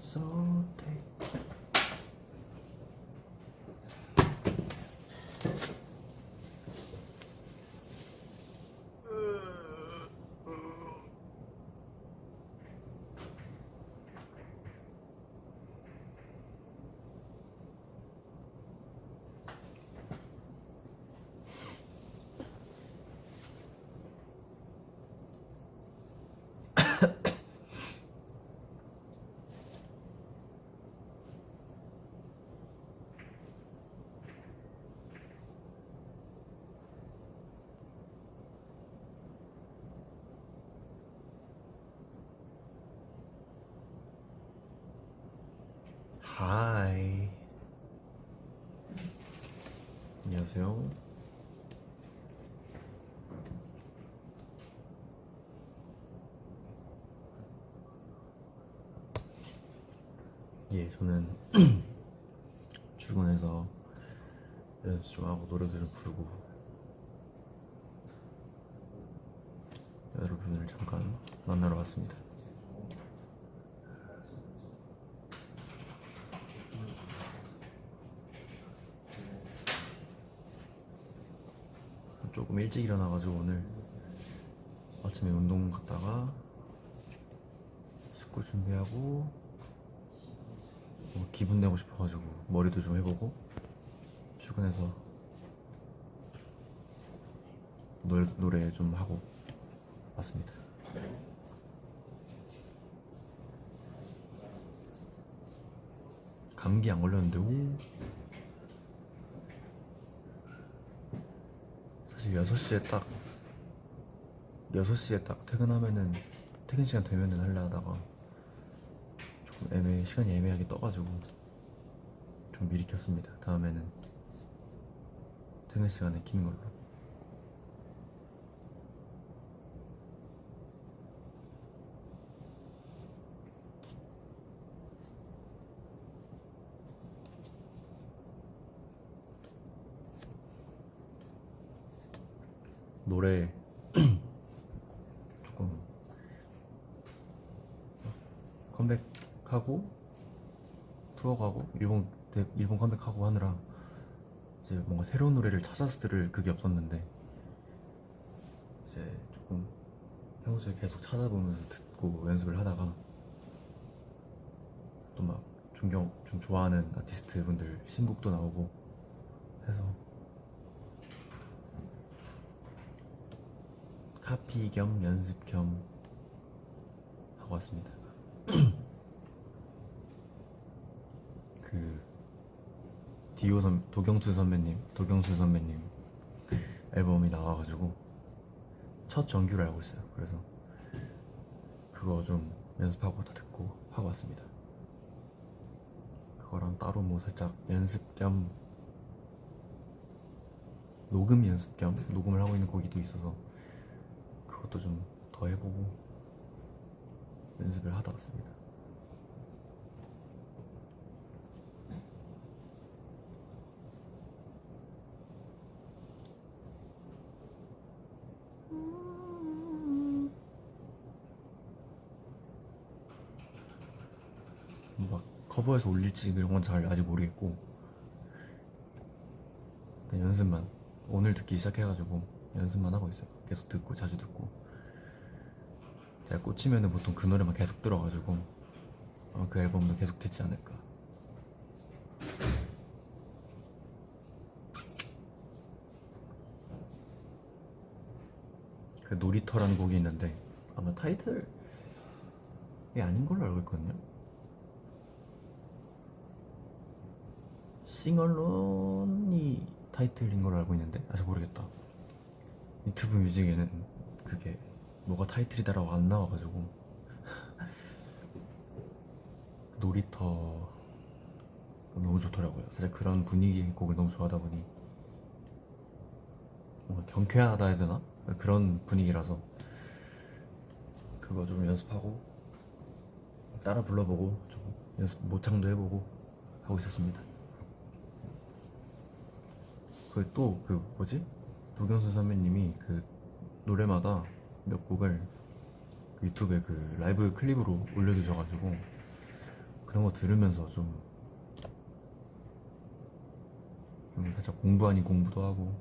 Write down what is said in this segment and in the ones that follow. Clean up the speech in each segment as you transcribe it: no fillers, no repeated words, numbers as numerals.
so take. 하이, 안녕하세요. 예, 저는 출근해서 연습 좀 하고 노래들을 부르고 여러분을 잠깐 만나러 왔습니다. 조금 일찍 일어나가지고 오늘 아침에 운동 갔다가 식구 준비하고 기분 내고 싶어가지고 머리도 좀 해보고 출근해서 노래 좀 하고 왔습니다. 감기 안 걸렸는데 사실 6시에 딱 퇴근하면은 퇴근 시간 되면은 하려 하다가 조금 시간이 애매하게 떠가지고 좀 미리 켰습니다. 다음에는 퇴근 시간에 키는 걸로. 노래 조금 컴백하고 투어 가고 일본 컴백하고 하느라 이제 뭔가 새로운 노래를 찾아서 들을 그게 없었는데 이제 조금 평소에 계속 찾아보면서 듣고 연습을 하다가 또 막 좀 좋아하는 아티스트 분들 신곡도 나오고 해서 카피 겸 연습 겸 하고 왔습니다. 그 도경수 선배님 앨범이 나와가지고 첫 정규를 알고 있어요. 그래서 그거 좀 연습하고 다 듣고 하고 왔습니다. 그거랑 따로 뭐 살짝 연습 겸 녹음 연습 겸 녹음을 하고 있는 곡이 또 있어서 그것도 좀 더 해보고 연습을 하다 왔습니다. 막 커버해서 올릴지 이런 건 잘 아직 모르겠고 그냥 연습만 오늘 듣기 시작해가지고 연습만 하고 있어요. 계속 듣고 자주 듣고 제가 꽂히면은 보통 그 노래만 계속 들어가지고 아마 그 앨범도 계속 듣지 않을까. 그 놀이터라는 곡이 있는데 아마 타이틀이 아닌 걸로 알고 있거든요. 싱얼론이 타이틀인 걸로 알고 있는데 아직 모르겠다. 유튜브 뮤직에는 그게 뭐가 타이틀이다라고 안 나와가지고 놀이터 너무 좋더라고요. 사실 그런 분위기의 곡을 너무 좋아하다 보니 뭔가 경쾌하다 해야 되나? 그런 분위기라서 그거 좀 연습하고 따라 불러보고 좀 연습 모창도 해보고 하고 있었습니다. 도경수 선배님이 그 노래마다 몇 곡을 유튜브에 그 라이브 클립으로 올려주셔가지고 그런 그런 거 들으면서 좀 살짝 공부 아닌 공부도 하고.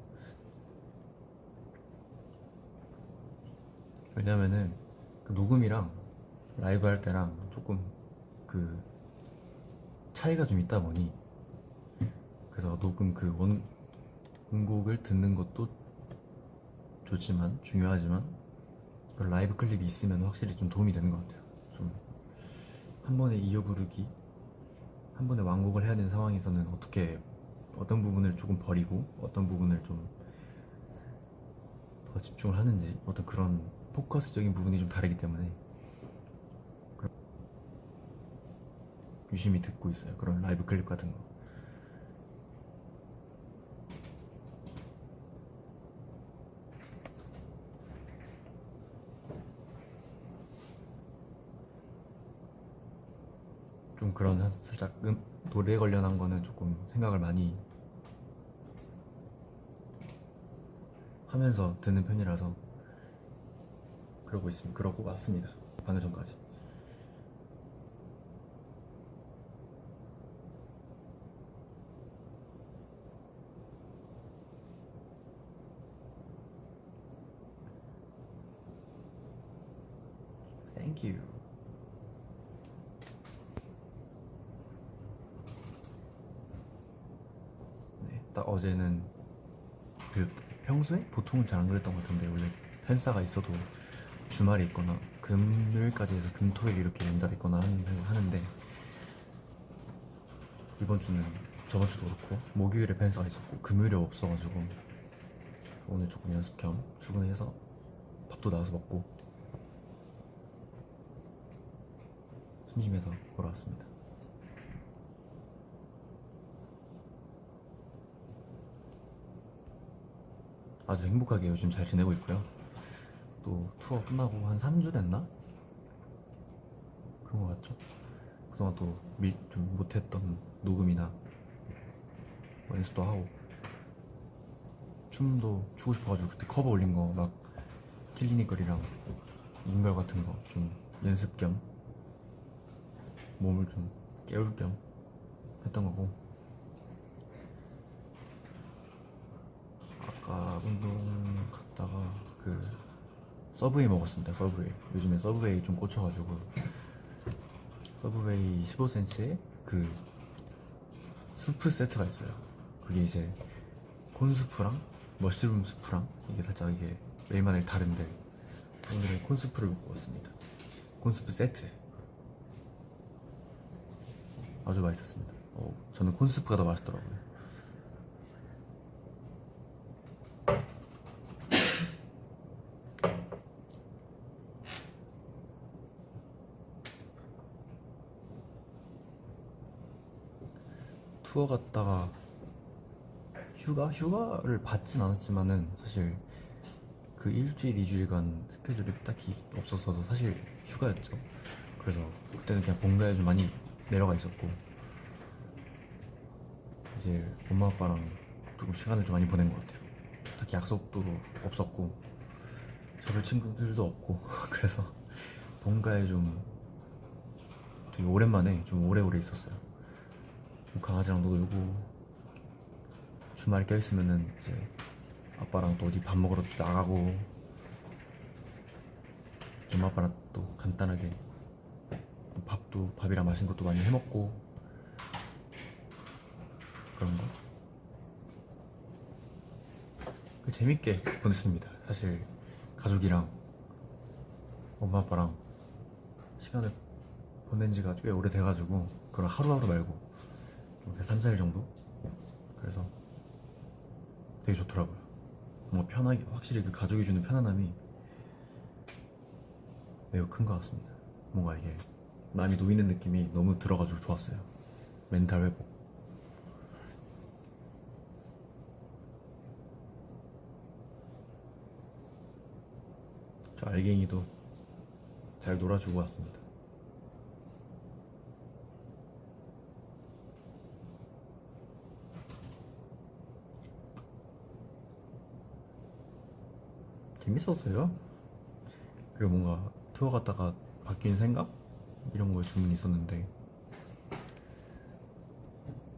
왜냐면은 그 녹음이랑 라이브 할 때랑 조금 그 차이가 좀 있다 보니, 그래서 녹음 그 원곡을 듣는 것도 좋지만 중요하지만 그 라이브 클립이 있으면 확실히 좀 도움이 되는 것 같아요. 좀 한 번에 이어 부르기, 한 번에 완곡을 해야 되는 상황에서는 어떻게 어떤 부분을 조금 버리고 어떤 부분을 좀 더 집중을 하는지, 어떤 그런 포커스적인 부분이 좀 다르기 때문에 유심히 듣고 있어요. 그런 라이브 클립 같은 거. 좀 그런 살짝 노래 관련한 거는 조금 생각을 많이 하면서 듣는 편이라서 그러고 왔습니다. 방금 전까지. Thank you. 네, 딱 어제는 그 평소에 보통은 잘 안 그랬던 것 같은데, 원래 팬싸가 있어도 주말에 있거나 금요일까지 해서 금토일 이렇게 연달아 있거나 하는데, 이번 주는 저번 주도 그렇고 목요일에 팬싸가 있었고 금요일에 없어가지고 오늘 조금 연습 겸 출근해서 밥도 나와서 먹고 심심해서 보러 왔습니다. 아주 행복하게 요즘 잘 지내고 있고요. 또 투어 끝나고 한 3주 됐나? 그런 거 같죠? 그동안 또 좀 못했던 녹음이나 뭐 연습도 하고, 춤도 추고 싶어가지고 그때 커버 올린 거 막 킬리니걸이랑 인걸 같은 거 좀 연습 겸 몸을 좀 깨울 겸 했던 거고, 아까 운동 갔다가 그 서브웨이 먹었습니다. 서브웨이. 요즘에 서브웨이 좀 꽂혀가지고 서브웨이 15cm에 그 수프 세트가 있어요. 그게 이제 콘수프랑 머쉬룸 수프랑 이게 살짝 이게 메이마늘 다른데, 오늘은 콘수프를 먹고 왔습니다. 콘수프 세트 아주 맛있었습니다. 저는 콘수프가 더 맛있더라고요. 투어 갔다가 휴가를 받진 않았지만은 사실 그 일주일, 2주일간 스케줄이 딱히 없었어서 사실 휴가였죠. 그래서 그때는 그냥 본가에 좀 많이 내려가 있었고, 이제 엄마 아빠랑 조금 시간을 좀 많이 보낸 것 같아요. 딱히 약속도 없었고 잡을 친구들도 없고 그래서 본가에 좀 되게 오랜만에 좀 오래오래 있었어요. 강아지랑도 놀고, 주말에 껴있으면은 이제 아빠랑 또 어디 밥 먹으러 나가고, 엄마 아빠랑 또 간단하게 밥이랑 맛있는 것도 많이 해먹고, 그런 거 재밌게 보냈습니다. 사실 가족이랑 엄마 아빠랑 시간을 보낸 지가 꽤 오래돼가지고, 그런 하루하루 말고 좀 3, 4일 정도? 그래서 되게 좋더라고요. 뭔가 편하게, 확실히 그 가족이 주는 편안함이 매우 큰 것 같습니다. 뭔가 이게 마음이 놓이는 느낌이 너무 들어가지고 좋았어요. 멘탈 회복. 저 알갱이도 잘 놀아주고 왔습니다. 재밌었어요. 그리고 뭔가 투어 갔다가 바뀐 생각? 이런 거에 좀 있었는데,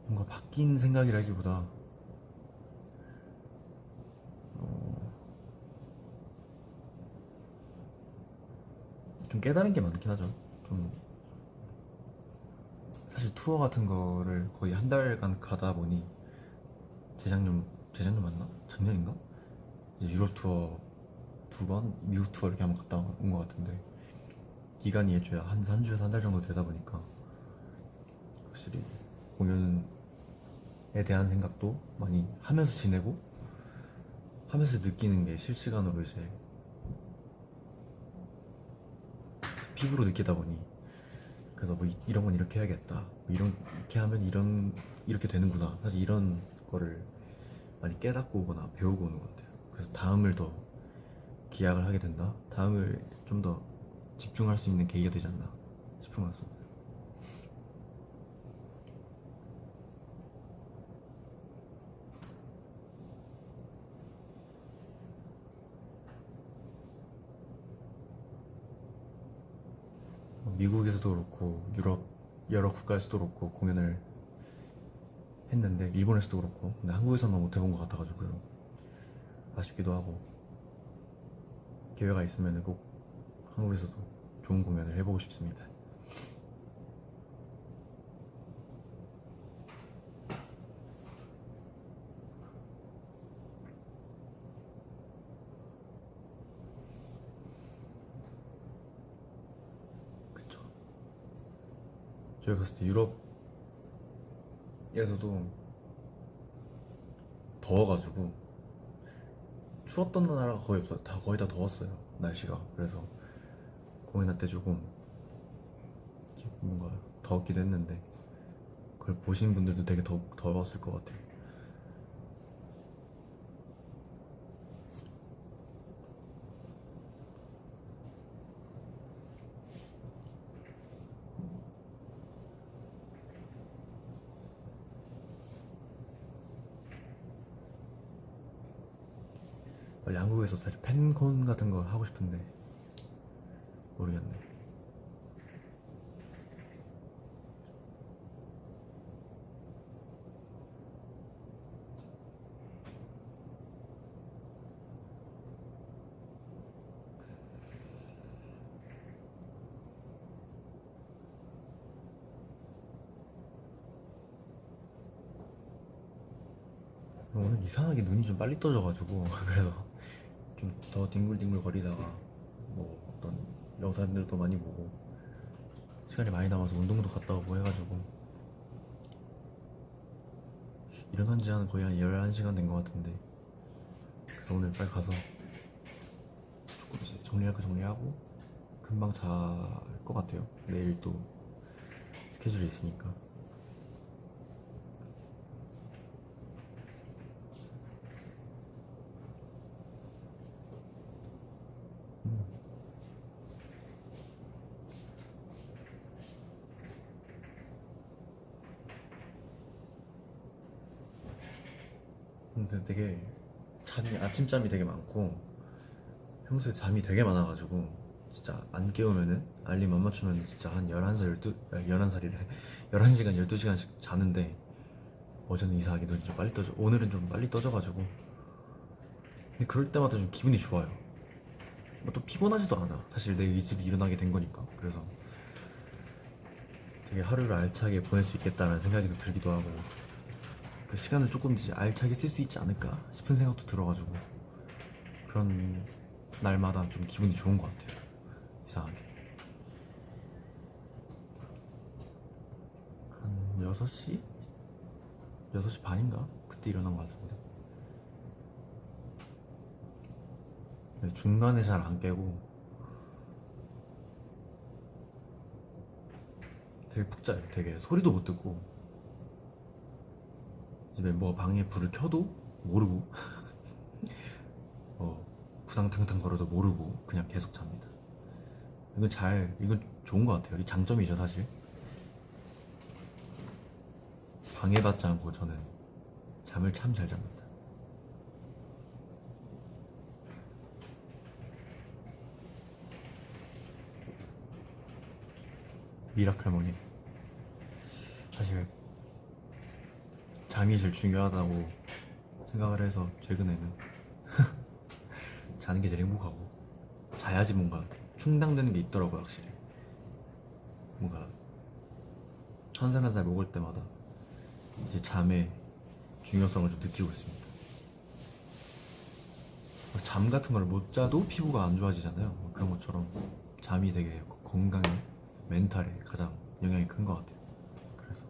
뭔가 바뀐 생각이라기보다 어, 좀 깨달은 게 많긴 하죠. 좀 사실 투어 같은 거를 거의 한 달간 가다 보니 재작년 맞나? 작년인가? 이제 유럽 투어 2번, 미국 투어 이렇게 한번 갔다 온 것 같은데 기간이 애초에 한 3주에서 한 달 정도 되다 보니까 확실히 공연에 대한 생각도 많이 하면서 지내고 하면서 느끼는 게 실시간으로 이제 피부로 느끼다 보니 그래서 뭐 이런 건 이렇게 해야겠다 뭐 이렇게 하면 이렇게 되는구나 사실 이런 거를 많이 깨닫고 오거나 배우고 오는 것 같아요. 그래서 다음을 더 기약을 하게 된다, 다음을 좀 더 집중할 수 있는 계기가 되지 않나 싶은 것 같습니다. 미국에서도 그렇고 유럽 여러 국가에서도 그렇고 공연을 했는데 일본에서도 그렇고 근데 한국에서만 못 해본 것 같아가지고요. 아쉽기도 하고 기회가 있으면 꼭 한국에서도 좋은 공연을 해보고 싶습니다. 그쵸. 저희 갔을 때 유럽에서도 더워가지고 추웠던 나라가 거의 없어요. 거의 다 더웠어요 날씨가. 그래서 공연할 때 조금 뭔가 더웠기도 했는데 그걸 보신 분들도 되게 더웠을 것 같아요. 원래 한국에서 사실 팬콘 같은 거 하고 싶은데 모르겠네. 오늘 이상하게 눈이 좀 빨리 떠져가지고 그래서 좀 더 뒹굴뒹굴 거리다가 뭐 어떤 영상들도 많이 보고 시간이 많이 남아서 운동도 갔다 오고 해가지고 일어난 지 한 거의 한 11시간 된 것 같은데 그래서 오늘 빨리 가서 조금 이제 정리할 거 정리하고 금방 잘 것 같아요. 내일 또 스케줄이 있으니까. 근데 되게 아침잠이 되게 많고 평소에 잠이 되게 많아가지고 진짜 안 깨우면은 알림 안 맞추면 진짜 한 11살, 11살이래 11시간, 12시간씩 자는데 어제는 이상하게 눈이 좀 빨리 떠져 오늘은 좀 빨리 떠져가지고 근데 그럴 때마다 좀 기분이 좋아요. 뭐또 피곤하지도 않아. 사실 내 의지로 일어나게 된 거니까. 그래서 되게 하루를 알차게 보낼 수 있겠다라는 생각이 또 들기도 하고 그 시간을 조금 이제 알차게 쓸 수 있지 않을까 싶은 생각도 들어가지고 그런 날마다 좀 기분이 좋은 것 같아요. 이상하게 한 6시? 6시 반인가? 그때 일어난 것 같은데 근데 중간에 잘 안 깨고 되게 푹 자요. 되게 소리도 못 듣고 이제 멤버가 방에 불을 켜도 모르고 부당탕탕 걸어도 모르고 그냥 계속 잡니다. 이건 좋은 것 같아요. 이 장점이죠 사실. 방해받지 않고 저는 잠을 참 잘 잡니다. 미라클 모닝. 사실 잠이 제일 중요하다고 생각을 해서 최근에는 자는 게 제일 행복하고 자야지 뭔가 충당되는 게 있더라고요. 확실히 뭔가 한 살 한 살 먹을 때마다 이제 잠의 중요성을 좀 느끼고 있습니다. 잠 같은 걸 못 자도 피부가 안 좋아지잖아요. 그런 것처럼 잠이 되게 건강에, 멘탈에 가장 영향이 큰 것 같아요. 그래서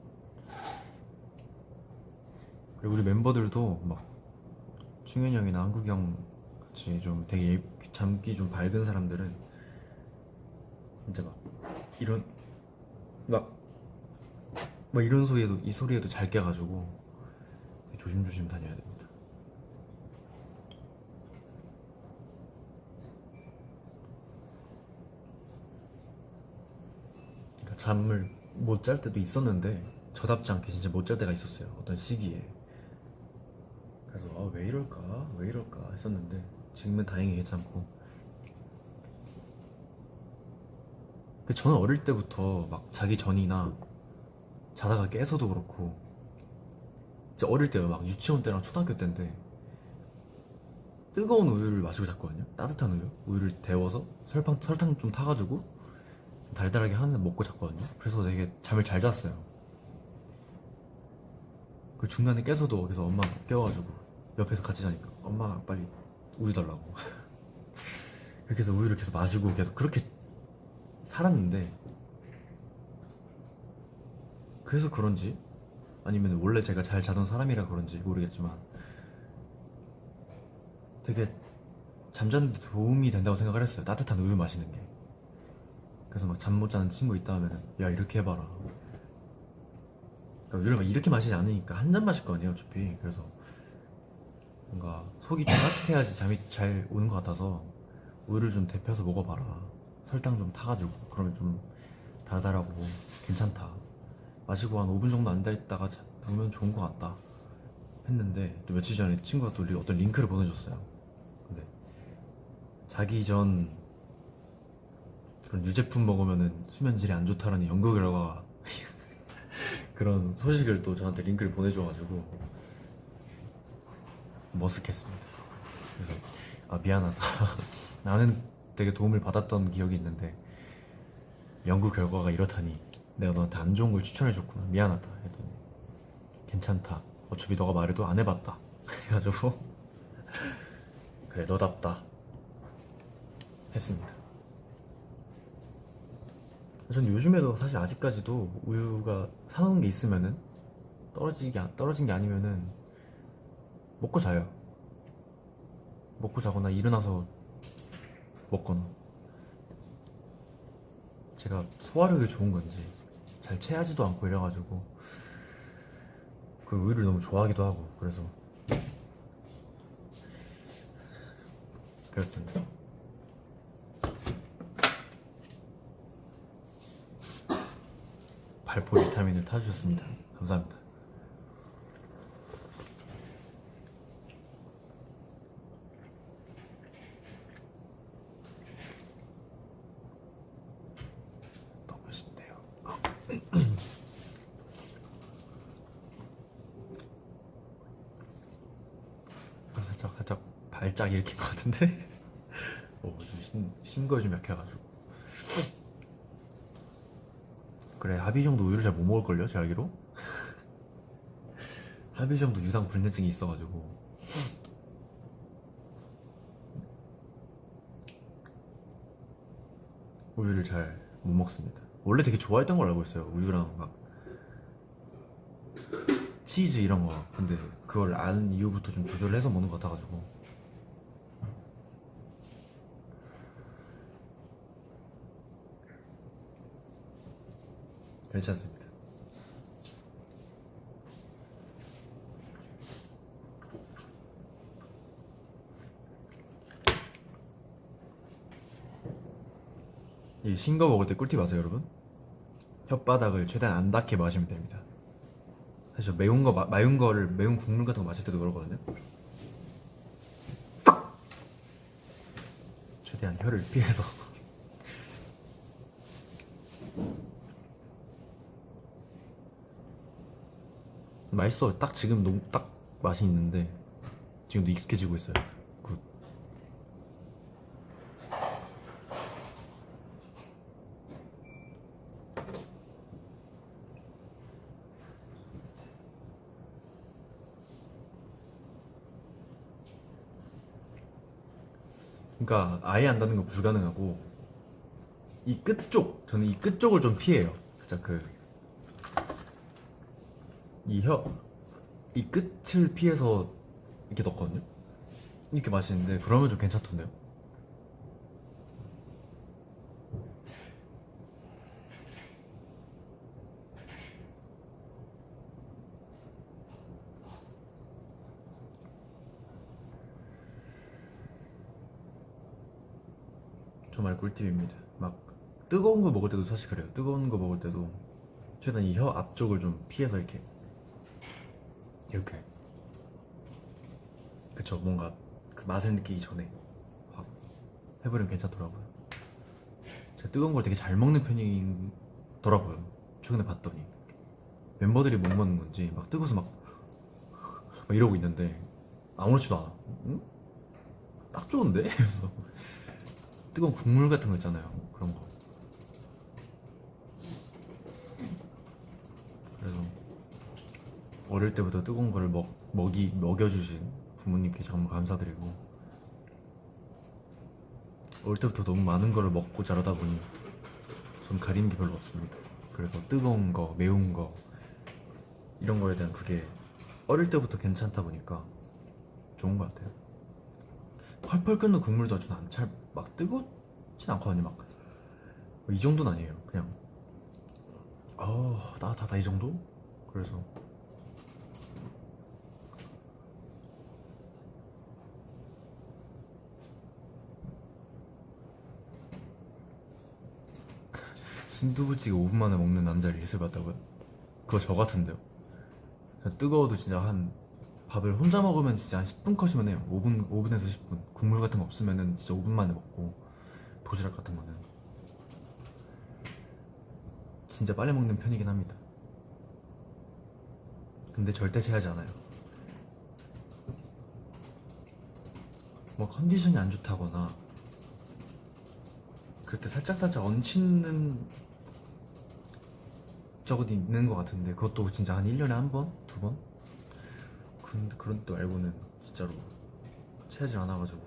그리고 우리 멤버들도 막 충현이 형이나 한국이 형 같이 좀 되게 잠기 좀 밝은 사람들은 진짜 막 이런 막 이런 소리에도 이 소리에도 잘 깨가지고 조심조심 다녀야 됩니다. 그러니까 잠을 못 잘 때도 있었는데 저답지 않게 진짜 못 잘 때가 있었어요. 어떤 시기에. 그래서 왜 이럴까 했었는데 지금은 다행히 괜찮고. 저는 어릴 때부터 막 자기 전이나 자다가 깨서도 그렇고 이제 어릴 때 막 유치원 때랑 초등학교 때인데 뜨거운 우유를 마시고 잤거든요. 따뜻한 우유를 데워서 설탕 좀 타가지고 달달하게 한 잔 먹고 잤거든요. 그래서 되게 잠을 잘 잤어요. 그 중간에 깨서도 그래서 엄마 깨워가지고 옆에서 같이 자니까 엄마 빨리 우유 달라고 그렇게 해서 우유를 계속 마시고 계속 그렇게 살았는데, 그래서 그런지 아니면 원래 제가 잘 자던 사람이라 그런지 모르겠지만 되게 잠자는 데 도움이 된다고 생각을 했어요. 따뜻한 우유 마시는 게. 그래서 막 잠 못 자는 친구 있다 하면은 야 이렇게 해봐라. 그러니까 우유를 막 이렇게 마시지 않으니까 한 잔 마실 거 아니에요 어차피. 그래서 뭔가 속이 좀 따뜻해야지 잠이 잘 오는 것 같아서 우유를 좀 데펴서 먹어봐라. 설탕 좀 타가지고 그러면 좀 달달하고 괜찮다. 마시고 한 5분 정도 앉아있다가 누우면 좋은 것 같다 했는데, 또 며칠 전에 친구가 또 어떤 링크를 보내줬어요. 근데 자기 전 그런 유제품 먹으면은 수면 질이 안 좋다라는 연구 결과가 그런 소식을 또 저한테 링크를 보내줘가지고 머쓱했습니다. 그래서 미안하다. 나는 되게 도움을 받았던 기억이 있는데 연구 결과가 이렇다니 내가 너한테 안 좋은 걸 추천해줬구나. 미안하다 했더니 괜찮다. 어차피 너가 말해도 안 해봤다. 해가지고 그래 너답다 했습니다. 전 요즘에도 사실 아직까지도 우유가 사놓은 게 있으면은 떨어진 게 아니면은 먹고 자요. 먹고 자거나 일어나서 먹거나. 제가 소화력이 좋은 건지 잘 체하지도 않고 이래가지고 그 우유를 너무 좋아하기도 하고 그래서 그렇습니다. 발포 비타민을 타주셨습니다. 감사합니다. 너무 맛있네요. 살짝 발작 일으킨 것 같은데? 좀 신거에 좀 약해가지고. 그래 하비 정도 우유를 잘 못 먹을걸요 제 알기로? 하비 정도 유당 불내증이 있어가지고 우유를 잘 못 먹습니다. 원래 되게 좋아했던 걸 알고 있어요. 우유랑 막 치즈 이런 거. 근데 그걸 안 이후부터 좀 조절을 해서 먹는 것 같아가지고 괜찮습니다. 이 신 거 먹을 때 꿀팁 아세요 여러분? 혓바닥을 최대한 안 닿게 마시면 됩니다. 사실 매운 국물 같은 거 마실 때도 그러거든요. 최대한 혀를 피해서 맛있어. 딱 지금 너무 딱 맛이 있는데 지금도 익숙해지고 있어요. 굿. 그러니까 아예 안 닿는 건 불가능하고 이 끝쪽, 저는 이 끝쪽을 좀 피해요. 진짜 이 끝을 피해서 이렇게 넣거든요. 이렇게 마시는데 그러면 좀 괜찮던데요. 정말 꿀팁입니다. 막 뜨거운 거 먹을 때도 사실 그래요. 뜨거운 거 먹을 때도 최대한 이 혀 앞쪽을 좀 피해서 이렇게 그쵸, 뭔가 그 맛을 느끼기 전에 확 해버리면 괜찮더라고요. 제가 뜨거운 걸 되게 잘 먹는 편이더라고요. 최근에 봤더니 멤버들이 못 먹는 건지 막 뜨거워서 막 이러고 있는데 아무렇지도 않아. 응? 딱 좋은데? 그래서 뜨거운 국물 같은 거 있잖아요. 그런 거. 그래서 어릴 때부터 뜨거운 거를 먹여주신 부모님께 정말 감사드리고, 어릴 때부터 너무 많은 거를 먹고 자라다 보니 전 가리는 게 별로 없습니다. 그래서 뜨거운 거, 매운 거 이런 거에 대한 그게 어릴 때부터 괜찮다 보니까 좋은 것 같아요. 펄펄 끓는 국물도 저는 잘 막 뜨겁진 않거든요. 막 이 정도는 아니에요. 그냥 따뜻하다 이 정도? 그래서 순두부찌개 5분 만에 먹는 남자를 예술 봤다고요? 그거 저 같은데요. 뜨거워도 진짜 밥을 혼자 먹으면 진짜 한 10분 컷이면 해요. 5분에서 10분. 국물 같은 거 없으면은 진짜 5분 만에 먹고, 도시락 같은 거는 진짜 빨리 먹는 편이긴 합니다. 근데 절대 체하지 않아요. 뭐 컨디션이 안 좋다거나 그럴 때 살짝살짝 얹히는 적은 있는 것 같은데, 그것도 진짜 한 1년에 한 번? 두 번? 근데 그런 때 말고는 진짜로 체하지 않아가지고.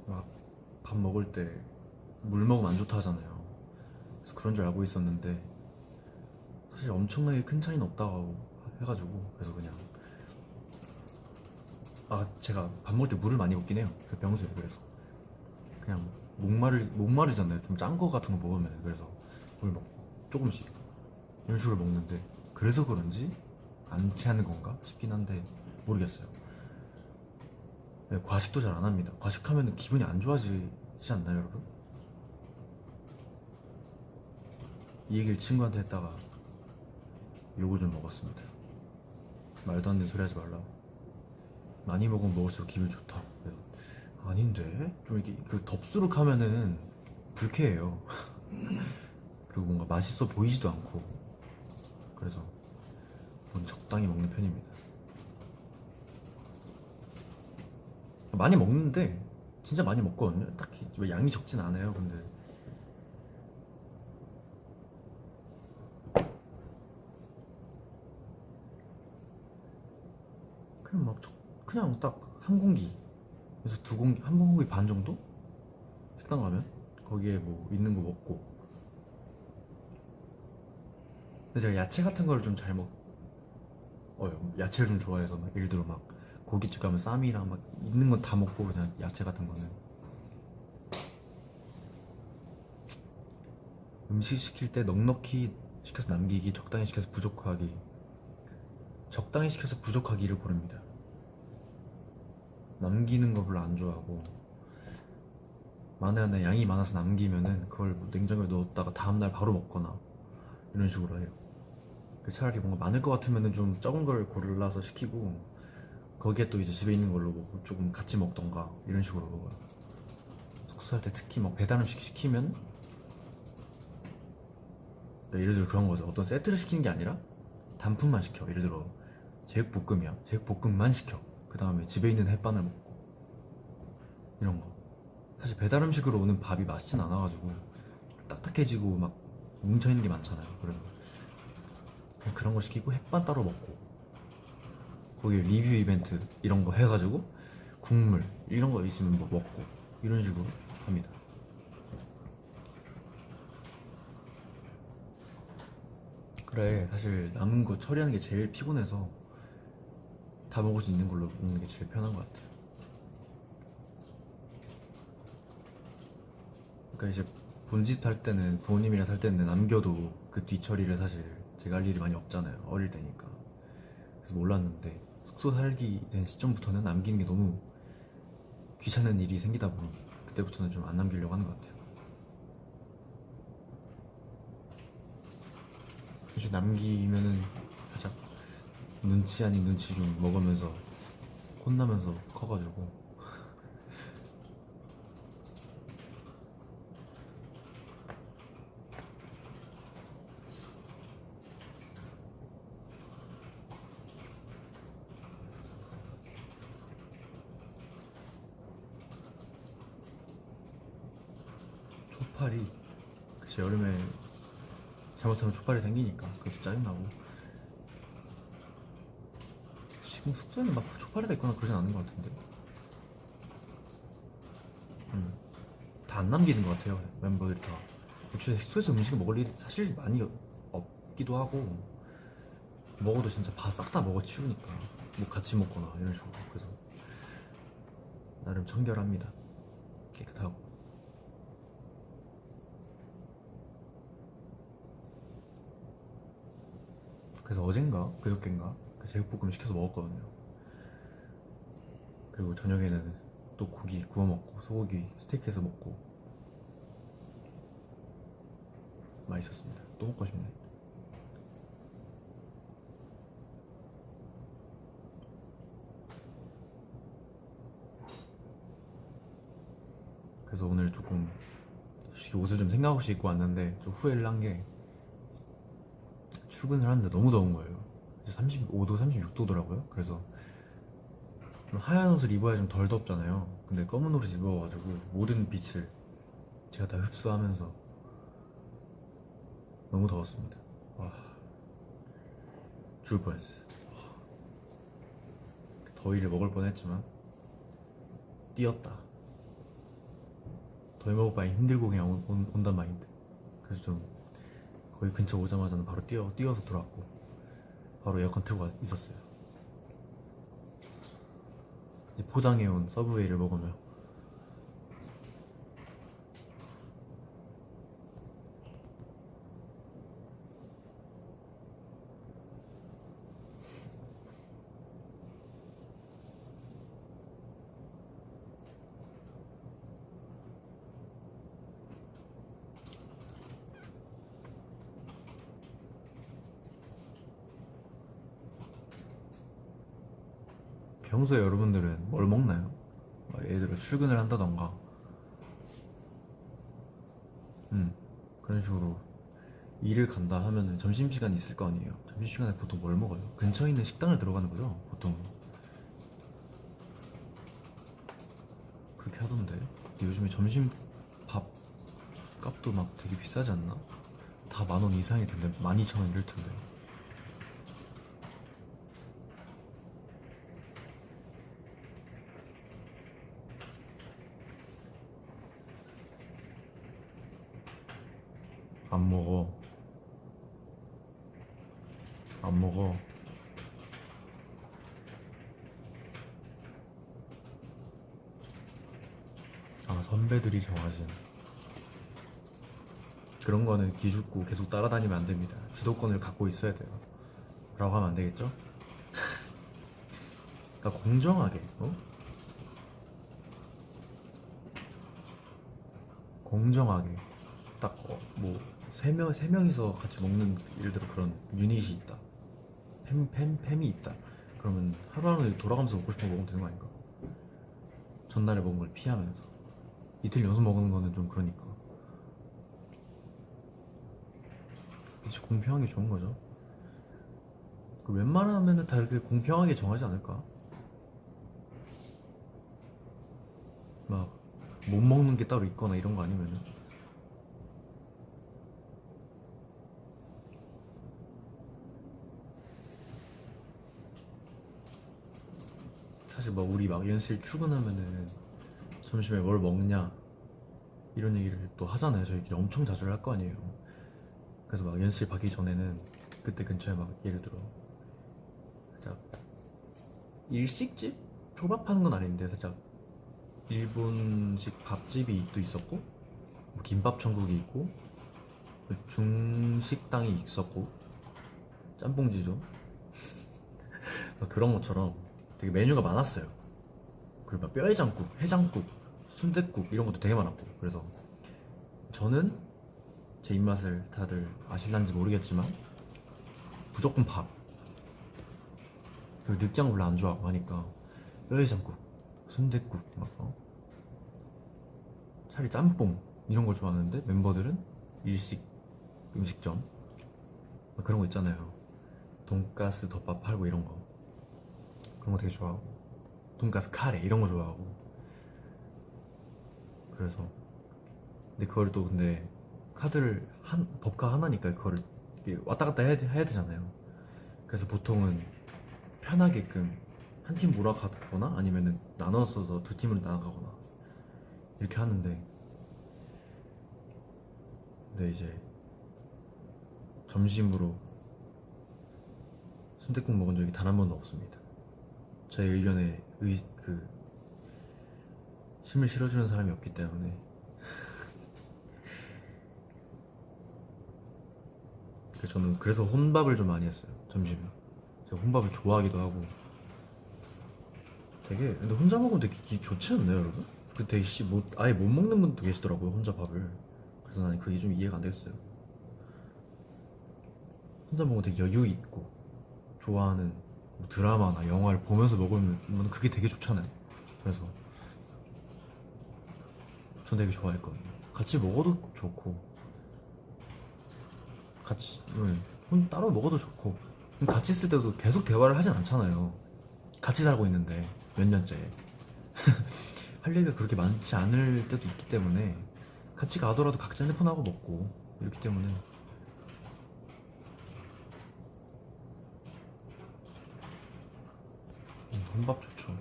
막 밥 먹을 때 물 먹으면 안 좋다 하잖아요. 그래서 그런 줄 알고 있었는데 사실 엄청나게 큰 차이는 없다고 해가지고, 그래서 그냥 제가 밥 먹을 때 물을 많이 먹긴 해요. 그 평소에. 그래서 그냥 목마르잖아요. 좀 짠 거 같은 거 먹으면. 그래서 물 먹고 조금씩 이런 식으로 먹는데, 그래서 그런지 안 체하는 건가 싶긴 한데 모르겠어요. 네, 과식도 잘 안 합니다. 과식하면 기분이 안 좋아지지 않나요, 여러분? 이 얘기를 친구한테 했다가 욕을 좀 먹었습니다. 말도 안 되는 소리 하지 말라고. 많이 먹으면 먹을수록 기분이 좋다. 그래서 아닌데? 좀 이렇게 덥수룩 하면은 불쾌해요. 그리고 뭔가 맛있어 보이지도 않고. 그래서 저는 적당히 먹는 편입니다. 많이 먹는데 진짜 많이 먹거든요. 딱히 양이 적진 않아요. 근데 그냥 그냥 딱 한 공기에서 두 공기, 한 공기 반 정도? 식당 가면 거기에 뭐 있는 거 먹고. 근데 제가 야채 같은 거를 좀 잘 야채를 좀 좋아해서, 막 예를 들어 막 고깃집 가면 쌈이랑 막 있는 건 다 먹고, 그냥 야채 같은 거는 음식 시킬 때 넉넉히 시켜서 남기기, 적당히 시켜서 부족하기, 적당히 시켜서 부족하기를 고릅니다. 남기는 거 별로 안 좋아하고, 만에 양이 많아서 남기면은 그걸 뭐 냉장고에 넣었다가 다음날 바로 먹거나 이런 식으로 해요. 차라리 뭔가 많을 것 같으면은 좀 적은 걸 골라서 시키고, 거기에 또 이제 집에 있는 걸로 뭐 조금 같이 먹던가 이런 식으로 먹어요. 숙소 살 때 특히 막 배달 음식 시키면 그러니까 예를 들어 그런 거죠. 어떤 세트를 시키는 게 아니라 단품만 시켜. 예를 들어 제육볶음이야. 제육볶음만 시켜. 그 다음에 집에 있는 햇반을 먹고 이런 거. 사실 배달 음식으로 오는 밥이 맛있진 않아가지고 딱딱해지고 막 뭉쳐있는 게 많잖아요. 그래서 그냥 그런 거 시키고 햇반 따로 먹고 거기 리뷰 이벤트 이런 거 해가지고 국물 이런 거 있으면 뭐 먹고 이런 식으로 합니다. 그래, 사실 남은 거 처리하는 게 제일 피곤해서 다 먹을 수 있는 걸로 먹는 게 제일 편한 것 같아요. 그러니까 이제 본집 살 때는 부모님이랑 살 때는 남겨도 그 뒤처리를 사실 제가 할 일이 많이 없잖아요. 어릴 때니까. 그래서 몰랐는데 숙소 살기 된 시점부터는 남기는 게 너무 귀찮은 일이 생기다 보니 그때부터는 좀 안 남기려고 하는 것 같아요. 사실 남기면은 살짝 눈치 아닌 눈치 좀 먹으면서 혼나면서 커가지고 초파리 그치 여름에 잘못하면 초파리 생기니까 그것도 짜증나고 지금 숙소에는 막 초파리가 있거나 그러진 않은 것 같은데 다 안 남기는 것 같아요 멤버들이 다 애초에 숙소에서 음식을 먹을 일이 사실 많이 없기도 하고 먹어도 진짜 싹 다 먹어 치우니까 뭐 같이 먹거나 이런 식으로 그래서 나름 청결합니다 깨끗하고 그래서 어젠가 그저껜가 그 제육볶음 시켜서 먹었거든요. 그리고 저녁에는 또 고기 구워 먹고 소고기 스테이크해서 먹고 맛있었습니다. 또 먹고 싶네. 그래서 오늘 조금 솔직히 옷을 좀 생각 없이 입고 왔는데 좀 후회를 한 게 출근을 하는데 너무 더운 거예요. 이제 35도, 36도더라고요. 그래서 좀 하얀 옷을 입어야 좀 덜 덥잖아요. 근데 검은 옷을 입어가지고 모든 빛을 제가 다 흡수하면서 너무 더웠습니다. 와, 죽을 뻔했어요. 더위를 먹을 뻔했지만 뛰었다. 더위 먹을 바에 힘들고 그냥 온단 마인드. 그래서 좀 거의 근처 오자마자는 바로 뛰어서 들어왔고 바로 에어컨 틀고 있었어요. 이제 포장해온 서브웨이를 먹으며 평소에 여러분들은 뭘 먹나요? 예를 들어 출근을 한다던가 그런 식으로 일을 간다 하면은 점심시간이 있을 거 아니에요. 점심시간에 보통 뭘 먹어요? 근처에 있는 식당을 들어가는 거죠 보통. 그렇게 하던데. 근데 요즘에 점심 밥 값도 막 되게 비싸지 않나? 다 10,000원 이상일 텐데 12,000원 이럴 텐데. 안 먹어. 안 먹어. 아, 선배들이 정하신 그런 거는 기죽고 계속 따라다니면 안 됩니다. 주도권을 갖고 있어야 돼요. 라고 하면 안 되겠죠? 그러니까 공정하게, 공정하게 딱 뭐 세 명이서 같이 먹는 예를 들어 그런 유닛이 있다. 팸이 있다. 그러면 하루 하루하루 돌아가면서 먹고 싶은 거 먹으면 되는 거 아닌가? 전날에 먹은 걸 피하면서 이틀 연속 먹는 거는 좀 그러니까. 이제 공평하게 좋은 거죠. 그 웬만하면은 다 이렇게 공평하게 정하지 않을까? 막 못 먹는 게 따로 있거나 이런 거 아니면은. 사실 막 우리 막 연습실 출근하면은 점심에 뭘 먹냐 이런 얘기를 또 하잖아요. 저희끼리 엄청 자주 할 거 아니에요. 그래서 막 연습실 가기 전에는 그때 근처에 막 예를 들어 살짝 일식집? 초밥하는 건 아닌데 살짝 일본식 밥집이 또 있었고 뭐 김밥 천국이 있고 중식당이 있었고 짬뽕지죠. 그런 것처럼 되게 메뉴가 많았어요. 그리고 막 뼈해장국, 해장국, 순댓국 이런 것도 되게 많았고. 그래서 저는 제 입맛을 다들 아실란지 모르겠지만 무조건 밥. 그리고 느끼한 거 별로 안 좋아하고 하니까 뼈해장국, 순댓국 막 차라리 짬뽕 이런 걸 좋아하는데 멤버들은 일식 음식점 막 그런 거 있잖아요. 돈가스 덮밥 팔고 이런 거 그런 거 되게 좋아하고 돈가스 카레 이런 거 좋아하고. 그래서 근데 그걸 또 근데 카드를 법카 하나니까 그거를 왔다 갔다 해야 되잖아요. 그래서 보통은 편하게끔 한 팀 몰아가거나 아니면은 나눠서 두 팀으로 나가거나 이렇게 하는데, 근데 이제 점심으로 순댓국 먹은 적이 단 한 번도 없습니다. 제 의견에 힘을 실어주는 사람이 없기 때문에. 저는 그래서 혼밥을 좀 많이 했어요. 점심에 제가 혼밥을 좋아하기도 하고. 되게 근데 혼자 먹으면 되게 좋지 않나요, 여러분? 그 되게 아예 못 먹는 분도 계시더라고요, 혼자 밥을. 그래서 난 그게 좀 이해가 안 됐어요. 혼자 먹으면 되게 여유 있고 좋아하는 뭐 드라마나 영화를 보면서 먹으면 그게 되게 좋잖아요. 그래서 전 되게 좋아했거든요. 같이 먹어도 좋고 같이 따로 먹어도 좋고. 같이 있을 때도 계속 대화를 하진 않잖아요. 같이 살고 있는데 몇 년째 할 얘기가 그렇게 많지 않을 때도 있기 때문에 같이 가더라도 각자 핸드폰하고 먹고 이렇기 때문에. 혼밥 좋죠.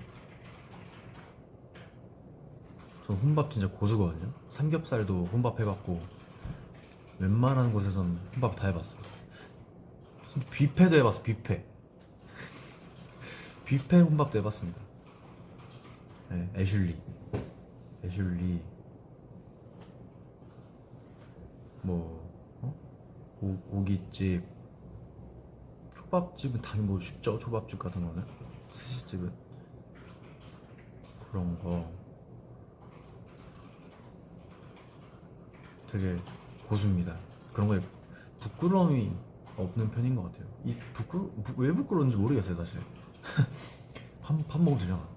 저 혼밥 진짜 고수거든요. 삼겹살도 혼밥 해봤고 웬만한 곳에선 혼밥 다 해봤어요. 뷔페도 해봤어. 뷔페 혼밥도 해봤습니다. 네, 애슐리 뭐 고깃집, 초밥집은 당연히 뭐 쉽죠. 초밥집 같은 거는. 스시집은 그런 거 되게 고수입니다. 그런 거에 부끄러움이 없는 편인 것 같아요. 왜 부끄러운지 모르겠어요, 사실. 밥 먹으면 되잖아.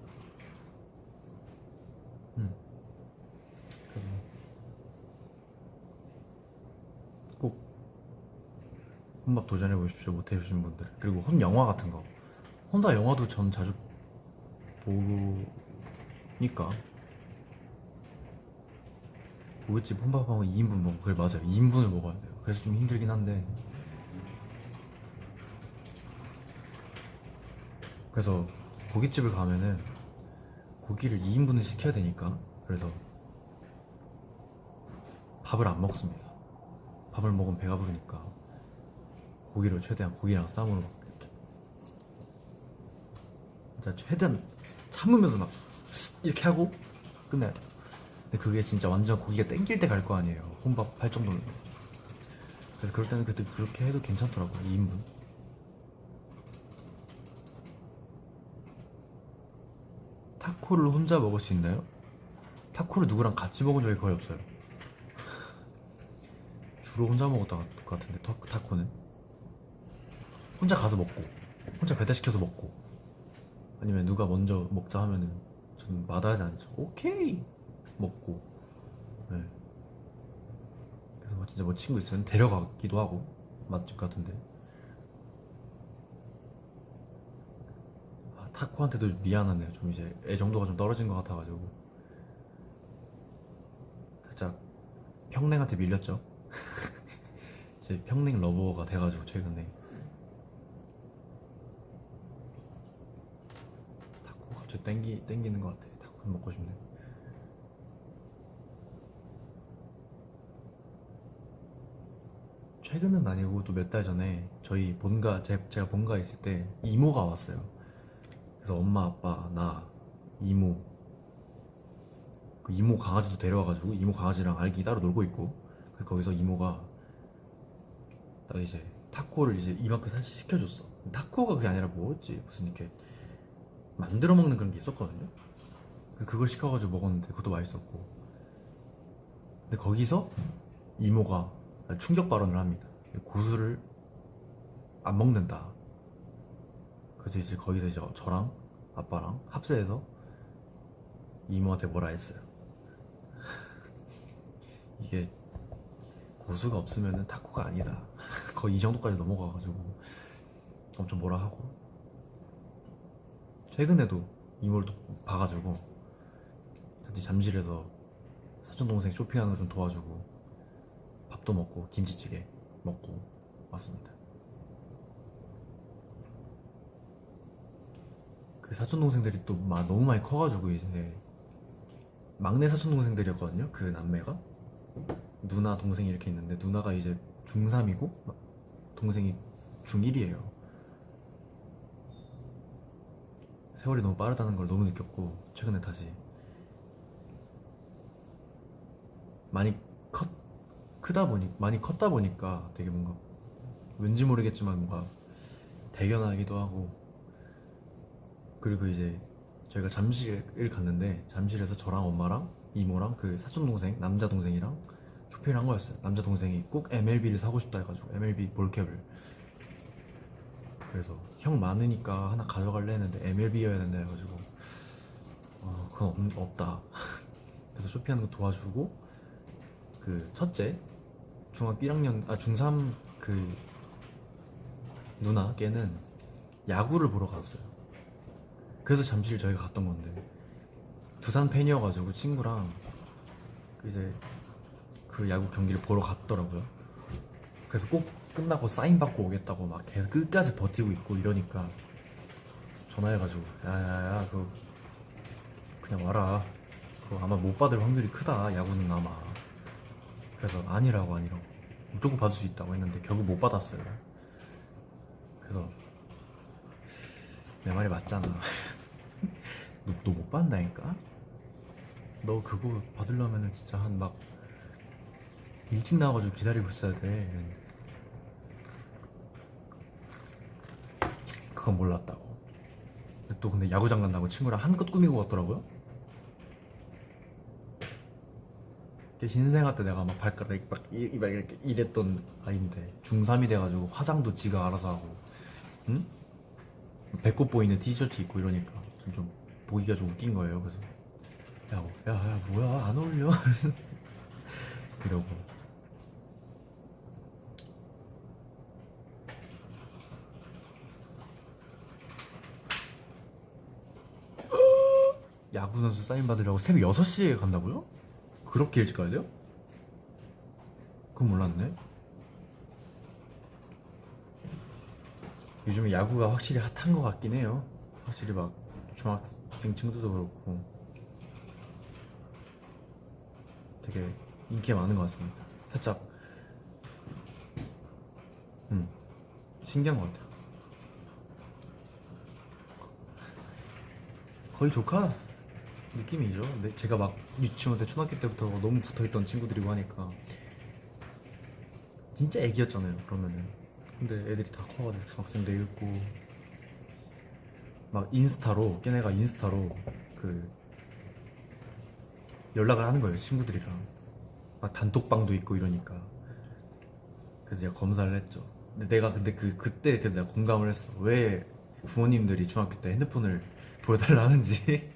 그래서 꼭 혼밥 도전해 보십시오, 못 해보신 분들. 그리고 혼영화 같은 거, 혼다 영화도 전 자주 보니까. 고깃집 혼밥하면 2인분 먹고. 그래, 맞아요, 2인분을 먹어야 돼요. 그래서 좀 힘들긴 한데. 그래서 고깃집을 가면은 고기를 2인분을 시켜야 되니까, 그래서 밥을 안 먹습니다. 밥을 먹으면 배가 부르니까 고기를 최대한 고기랑 쌈으로 막 이렇게 진짜 최대한 참으면서 막 이렇게 하고 끝내야 돼. 근데 그게 진짜 완전 고기가 땡길 때 갈 거 아니에요, 혼밥 할 정도면. 그래서 그럴 때는 그때 그렇게 해도 괜찮더라고요, 2인분. 타코를 혼자 먹을 수 있나요? 타코를 누구랑 같이 먹은 적이 거의 없어요. 주로 혼자 먹었던 것 같은데, 타코는 혼자 가서 먹고 혼자 배달시켜서 먹고 아니면 누가 먼저 먹자 하면은 저는 마다하지 않죠. 오케이 먹고. 네. 그래서 뭐 진짜 뭐 친구 있으면 데려가기도 하고 맛집 같은데. 아, 타코한테도 미안하네요. 좀 이제 애정도가 좀 떨어진 것 같아가지고 살짝 평냉한테 밀렸죠. 제 평냉 러버가 돼가지고 최근에 타코 갑자기 땡기는 것 같아. 타코 먹고 싶네. 최근은 아니고 또 몇 달 전에 저희 본가 제가 본가에 있을 때 이모가 왔어요. 그래서 엄마 아빠 나 이모 그 이모 강아지도 데려와가지고 이모 강아지랑 알기 따로 놀고 있고 그래서 거기서 이모가 딱 이제 타코를 이제 이만큼 사실 시켜줬어. 타코가 그게 아니라 뭐였지 무슨 이렇게 만들어 먹는 그런 게 있었거든요. 그걸 시켜가지고 먹었는데 그것도 맛있었고. 근데 거기서 이모가 충격 발언을 합니다. 고수를 안 먹는다. 그래서 이제 거기서 이제 저랑 아빠랑 합세해서 이모한테 뭐라 했어요. 이게 고수가 없으면 타코가 아니다. 거의 이 정도까지 넘어가가지고 엄청 뭐라 하고. 최근에도 이모를 또 봐가지고 같이 잠실에서 사촌동생 쇼핑하는 거 좀 도와주고 밥도 먹고 김치찌개 먹고 왔습니다. 그 사촌동생들이 또 너무 많이 커가지고 이제 막내 사촌동생들이었거든요. 그 남매가 누나 동생이 이렇게 있는데 누나가 이제 중3이고 동생이 중1이에요. 세월이 너무 빠르다는 걸 너무 느꼈고 최근에 다시 많이 많이 컸다 보니까 되게 뭔가 왠지 모르겠지만 뭔가 대견하기도 하고. 그리고 이제 저희가 잠실을 갔는데 잠실에서 저랑 엄마랑 이모랑 그 사촌동생 남자 동생이랑 쇼핑을 한 거였어요. 남자 동생이 꼭 MLB를 사고 싶다 해가지고 MLB 볼캡을. 그래서 형 많으니까 하나 가져갈래 했는데 MLB여야 된다 해가지고 그건 없다. 그래서 쇼핑하는 거 도와주고 그 첫째 중학교 1학년 중3 그 누나 걔는 야구를 보러 갔어요. 그래서 잠실 저희가 갔던 건데 두산 팬이어가지고 친구랑 이제 그 야구 경기를 보러 갔더라고요. 그래서 꼭 끝나고 사인 받고 오겠다고 막 계속 끝까지 버티고 있고 이러니까 전화해가지고 야야야 그거 그냥 와라. 그거 아마 못 받을 확률이 크다 야구는 아마. 그래서 아니라고 무조건 받을 수 있다고 했는데 결국 못 받았어요. 그래서 내 말이 맞잖아. 너 못 받는다니까? 너 그거 받으려면은 진짜 한 막 일찍 나와가지고 기다리고 있어야 돼. 그건 몰랐다고. 근데 야구장 간다고 친구랑 한껏 꾸미고 갔더라고요. 신생아 때 내가 막 발가락 막 이렇게 이랬던 아이인데 중3이 돼가지고 화장도 지가 알아서 하고 응? 배꼽 보이는 티셔츠 입고 이러니까 좀 보기가 좀 웃긴 거예요. 그래서 야 뭐야 안 어울려. 이러고. 야구 선수 사인 받으려고 새벽 6시에 간다고요? 그렇게 일찍 가야 돼요? 그건 몰랐네. 요즘에 야구가 확실히 핫한 것 같긴 해요. 확실히 막 중학생 친구들도 그렇고 되게 인기가 많은 것 같습니다. 살짝 신기한 것 같아요. 거의 조카 느낌이죠. 근데 제가 막 유치원 때 초등학교 때부터 너무 붙어있던 친구들이고 하니까 진짜 애기였잖아요 그러면은. 근데 애들이 다 커가지고 중학생 돼 있고 막 걔네가 인스타로 그 연락을 하는 거예요 친구들이랑. 막 단톡방도 있고 이러니까. 그래서 제가 검사를 했죠. 근데 내가 그때 그래서 내가 공감을 했어. 왜 부모님들이 중학교 때 핸드폰을 보여달라 하는지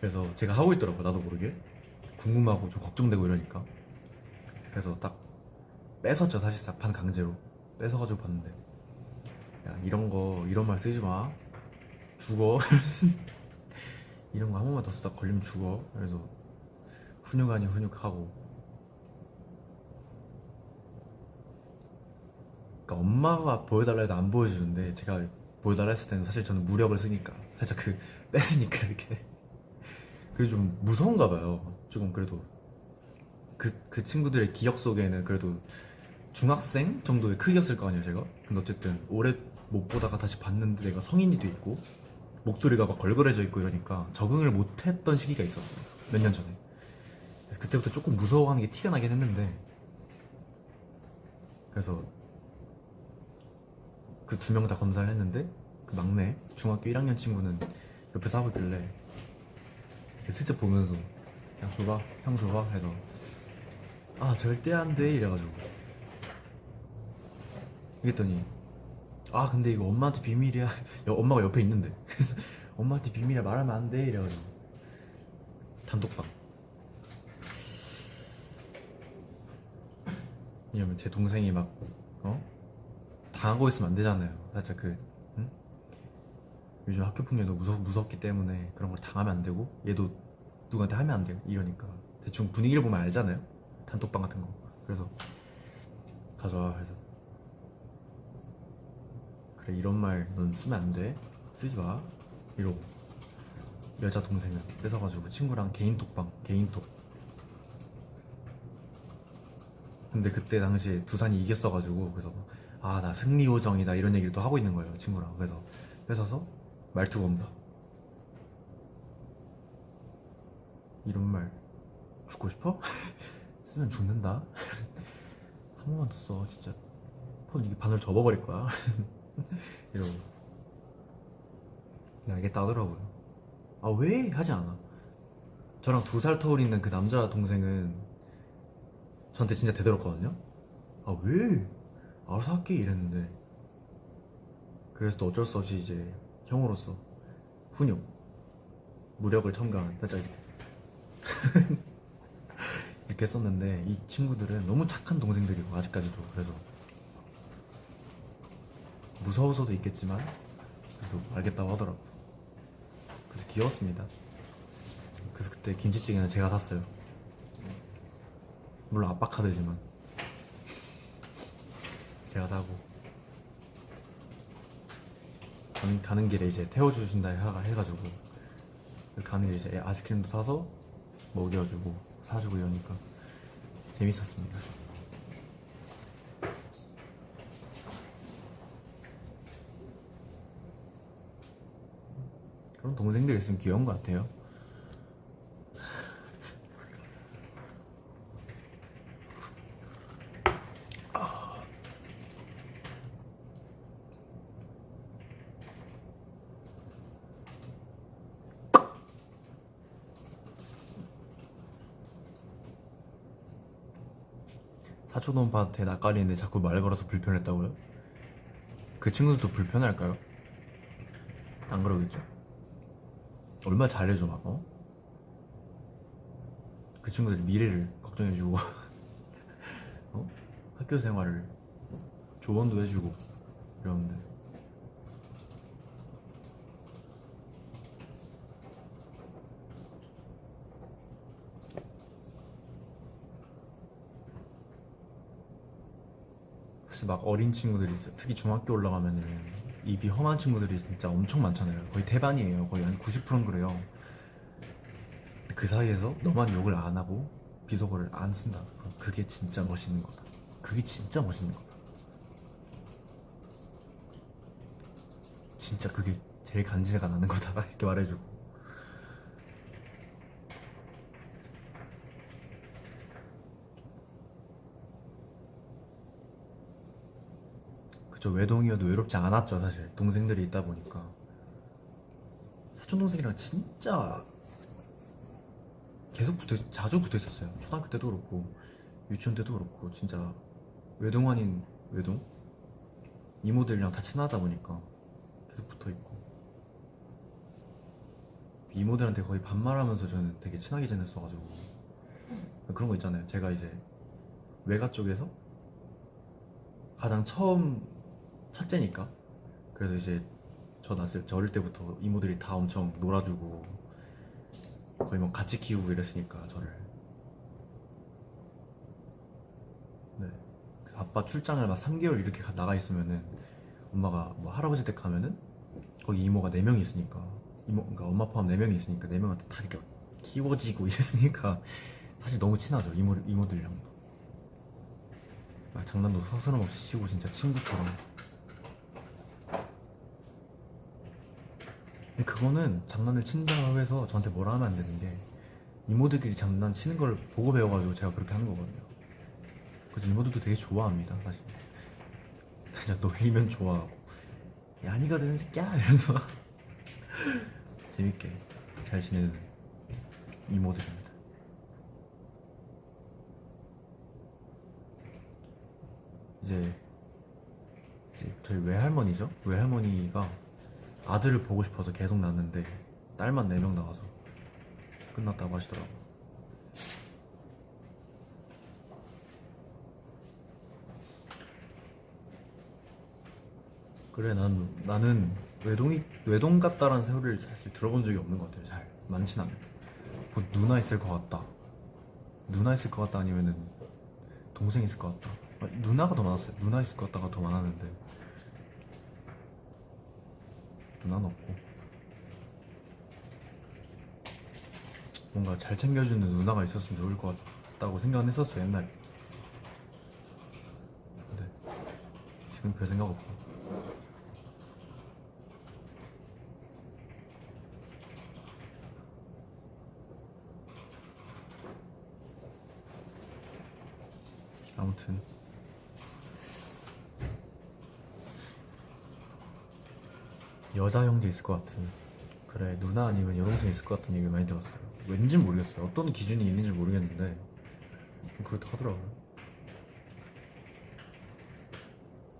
그래서 제가 하고 있더라고요. 나도 모르게 궁금하고 좀 걱정되고 이러니까. 그래서 딱 뺏었죠. 사실상 반 강제로 뺏어가지고 봤는데, 야 이런 말 쓰지 마, 죽어. 이런 거 한 번만 더 쓰다 걸리면 죽어. 그래서 훈육 아닌 훈육하고. 그러니까 엄마가 보여달라 해도 안 보여주는데, 제가 보여달라 했을 때는 사실 저는 무력을 쓰니까 살짝 그 뺏으니까 이렇게. 그게 좀 무서운가 봐요. 조금 그래도 그 친구들의 기억 속에는 그래도 중학생 정도의 크기였을 거 아니에요, 제가. 근데 어쨌든 오래 못 보다가 다시 봤는데 내가 성인이 돼 있고 목소리가 막 걸걸해져 있고 이러니까 적응을 못 했던 시기가 있었어요. 몇 년 전에. 그래서 그때부터 조금 무서워하는 게 티가 나긴 했는데, 그래서 그 두 명 다 검사를 했는데 그 막내 중학교 1학년 친구는 옆에서 하고 있길래 이렇게 슬쩍 보면서 야 줘봐, 형 줘봐 해서 아 절대 안 돼 이래가지고 이랬더니 아 근데 이거 엄마한테 비밀이야. 엄마가 옆에 있는데. 그래서 엄마한테 비밀이야, 말하면 안 돼 이래가지고 단톡방. 왜냐면 제 동생이 막 당하고 있으면 안 되잖아요. 살짝 응? 요즘 학교 폭력도 무섭기 때문에 그런 걸 당하면 안 되고 얘도 누구한테 하면 안 돼요. 이러니까 대충 분위기를 보면 알잖아요. 단톡방 같은 거. 그래서 가져와. 그래서 그래 이런 말 넌 쓰면 안 돼, 쓰지 마 이러고, 여자 동생은 뺏어가지고 친구랑 개인톡. 근데 그때 당시에 두산이 이겼어가지고 그래서 아 나 승리 요정이다 이런 얘기를 또 하고 있는 거예요, 친구랑. 그래서 뺏어서 말투가 온다. 이런 말 죽고 싶어? 쓰면 죽는다. 한 번만 더 써 진짜 폰 이게 바늘 접어버릴 거야. 이러고. 네, 알겠다 하더라고요. 아 왜? 하지 않아. 저랑 2살 터울 있는 그 남자 동생은 저한테 진짜 대들었거든요. 아 왜? 알아서 할게 이랬는데, 그래서 또 어쩔 수 없이 이제 형으로서 훈육, 무력을 첨가한 살짝 이렇게 했었는데, 이 친구들은 너무 착한 동생들이고 아직까지도. 그래서 무서워서도 있겠지만 그래도 알겠다고 하더라고. 그래서 귀여웠습니다. 그래서 그때 김치찌개는 제가 샀어요. 물론 아빠 카드지만 제가 사고, 가는 길에 이제 태워주신다 해가지고 가는 길에 이제 아이스크림도 사서 먹여주고 사주고 이러니까 재밌었습니다. 그런 동생들 있으면 귀여운 것 같아요. 사촌 오빠한테 낯가리는데 자꾸 말 걸어서 불편했다고요? 그 친구들도 불편할까요? 안 그러겠죠? 얼마나 잘해줘 막 그 친구들 미래를 걱정해주고 학교 생활을 조언도 해주고 이러는데. 사실 막 어린 친구들이 특히 중학교 올라가면은 입이 험한 친구들이 진짜 엄청 많잖아요. 거의 대반이에요. 거의 한 90%는 그래요. 그 사이에서 너만 욕을 안 하고 비속어를 안 쓴다. 그게 진짜 멋있는 거다. 그게 진짜 멋있는 거다. 진짜 그게 제일 간지가 나는 거다. 이렇게 말해주고. 그쵸. 외동이어도 외롭지 않았죠. 사실 동생들이 있다 보니까. 사촌 동생이랑 진짜 자주 붙어 있었어요. 초등학교 때도 그렇고 유치원 때도 그렇고. 진짜 외동 아닌 외동 이모들이랑 다 친하다 보니까 계속 붙어 있고 이모들한테 거의 반말하면서 저는 되게 친하게 지냈어가지고 그런 거 있잖아요. 제가 이제 외가 쪽에서 가장 처음 첫째니까 그래서 이제 저 어릴 때부터 이모들이 다 엄청 놀아주고 거의 뭐 같이 키우고 이랬으니까 저를. 네. 그래서 아빠 출장을 막 3개월 이렇게 나가 있으면은 엄마가 뭐 할아버지 댁 가면은 거기 이모가 4명이 있으니까 그러니까 엄마 포함 4명이 있으니까 4명한테 다 이렇게 키워지고 이랬으니까 사실 너무 친하죠. 이모들이랑도 막 장난도 서스럼없이 치고 진짜 친구처럼. 근데 그거는 장난을 친다고 해서 저한테 뭐라 하면 안 되는 게 이모들끼리 장난치는 걸 보고 배워가지고 제가 그렇게 하는 거거든요. 그래서 이모들도 되게 좋아합니다 사실. 진짜 놀리면 좋아하고 야 아니거든 새끼야 이러면서 재밌게 잘 지내는 이모들입니다. 이제 저희 외할머니죠? 외할머니가 아들을 보고 싶어서 계속 낳았는데 딸만 4명 나와서 끝났다고 하시더라고요. 그래 나는 외동 같다라는 소리를 사실 들어본 적이 없는 것 같아요. 잘 많진 않아요. 뭐 누나 있을 것 같다, 누나 있을 것 같다 아니면은 동생 있을 것 같다. 누나가 더 많았어요. 누나 있을 것 같다가 더 많았는데 누나는 없고 뭔가 잘 챙겨주는 누나가 있었으면 좋을 것 같다고 생각은 했었어요 옛날에. 근데 지금 별 생각 없고. 아무튼 여자 형제 있을 것 같은, 그래 누나 아니면 여동생 있을 것 같은 얘기를 많이 들었어요. 왠진 모르겠어요. 어떤 기준이 있는지 모르겠는데 그렇다 하더라고요.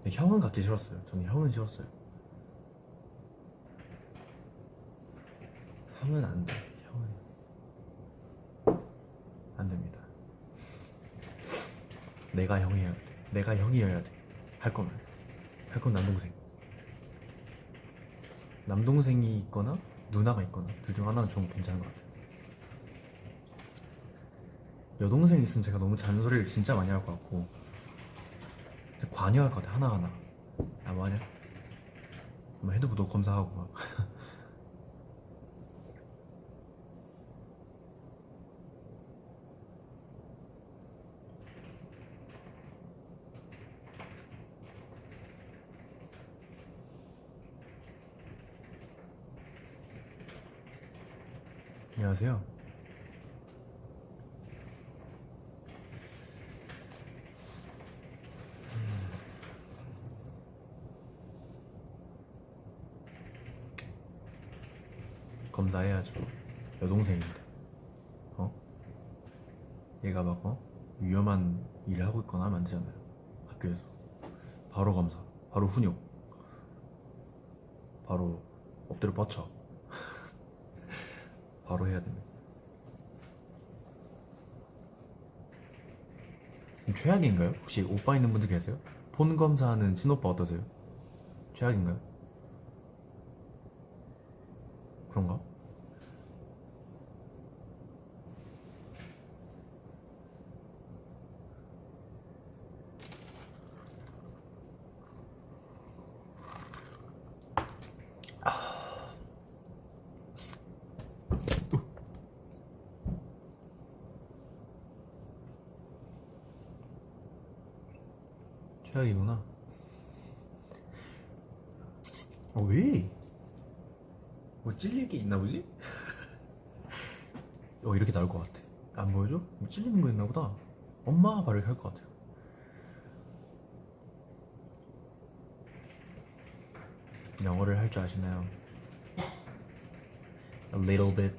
근데 형은 갖기 싫었어요. 저는 형은 싫었어요. 형은 안 돼. 형은 안 됩니다. 내가 형이어야 돼. 내가 형이어야 돼. 할 거면 할 건 남동생. 남동생이 있거나 누나가 있거나 둘 중 하나는 좀 괜찮은 것 같아요. 여동생 있으면 제가 너무 잔소리를 진짜 많이 할 것 같고 관여할 것 같아. 하나하나 야 뭐하냐? 뭐 핸드폰 검사하고 막. 안녕하세요. 검사해야죠. 여동생인데 어? 얘가 막 위험한 일을 하고 있거나 하면 안 되잖아요. 학교에서 바로 검사, 바로 훈육, 바로 엎드려 뻗쳐. 바로 해야 됩니다. 최악인가요? 혹시 오빠 있는 분들 계세요? 폰 검사하는 친오빠 어떠세요? 최악인가요? 그런가? 최악이구나. 왜? 뭐 찔릴 게 있나 보지? 이렇게 나올 것 같아. 안 보여줘? 뭐 찔리는 거 있나 보다. 엄마 말을 할 것 같아요. 영어를 할 줄 아시나요? A little bit.